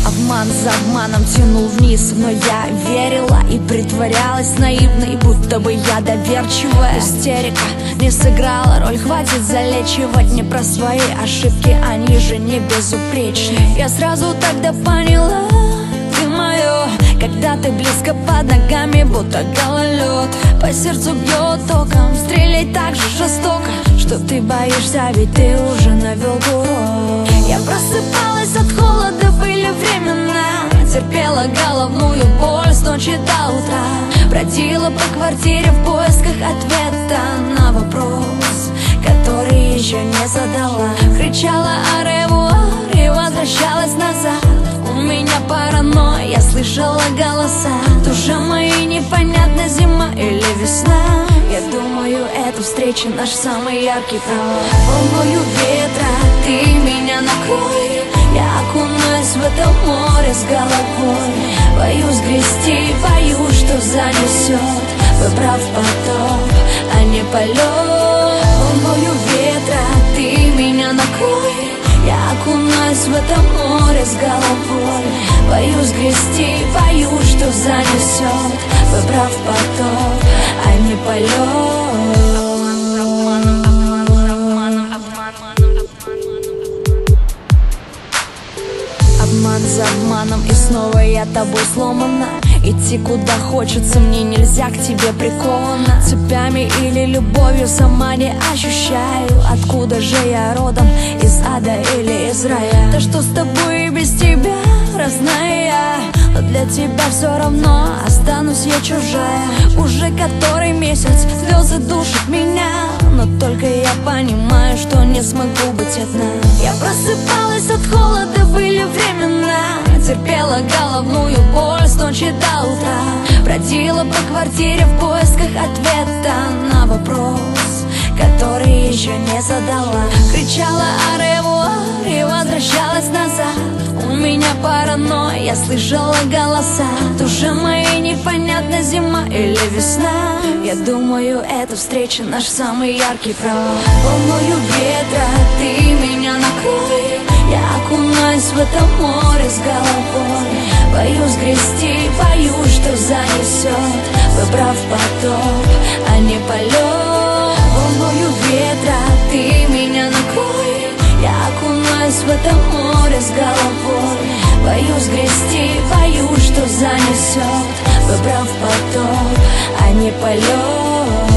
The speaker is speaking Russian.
Обман за обманом тянул вниз, но я верила и притворялась наивной, будто бы я доверчивая. Истерика не сыграла роль, хватит залечивать не про свои ошибки, они же не безупречны. Я сразу тогда поняла, ты мое, когда ты близко под ногами, будто гололед. По сердцу бьет током, стрелять так же жестоко, что ты боишься, ведь ты уже навел курок. Я просыпалась от холода, были времена, терпела головную боль с ночи до утра, бродила по квартире в поисках ответа на вопрос, который еще не задала. Кричала «Аревуар» и возвращалась назад. У меня паранойя, я слышала голоса. Душа моя непонятна, зима или весна. Я думаю, эта встреча наш самый яркий провал. Волною ветра ты меня накрой, я окунусь в это море с головой. Боюсь грести, боюсь, что занесет, выбрав потоп, а не полет. Волною ветра ты меня накрой, я окунусь в это море с головой. Боюсь грести, боюсь, что занесет, выбрав потоп, а не полет. Обман за обманом, и снова я тобой сломана. Идти куда хочется, мне нельзя к тебе прикована. Цепями или любовью сама не ощущаю. Откуда же я родом, из ада или из рая? Да что с тобой и без тебя, родная я, но для тебя все равно останусь я чужая. Уже который месяц слезы душат меня, но только я понимаю, что не смогу быть одна. Я просыпалась от холода, были времена, терпела головную боль с ночи до утра, бродила по квартире в поисках ответа на вопрос, который еще не задала. Кричала «Аревуар» и возвращалась назад. У меня паранойя, я слышала голоса. Душа моя непонятна, зима или весна. Я думаю, эта встреча наш самый яркий провал. Волною ветра ты меня накрой, я окунусь в это море с головой. Боюсь грести, боюсь, что занесет, выбрав потоп, а не полет. Волною ветра ты меня накрой, я окунусь в это море с головой. Боюсь грести, боюсь, что занесет, выбрав потоп, а не полет.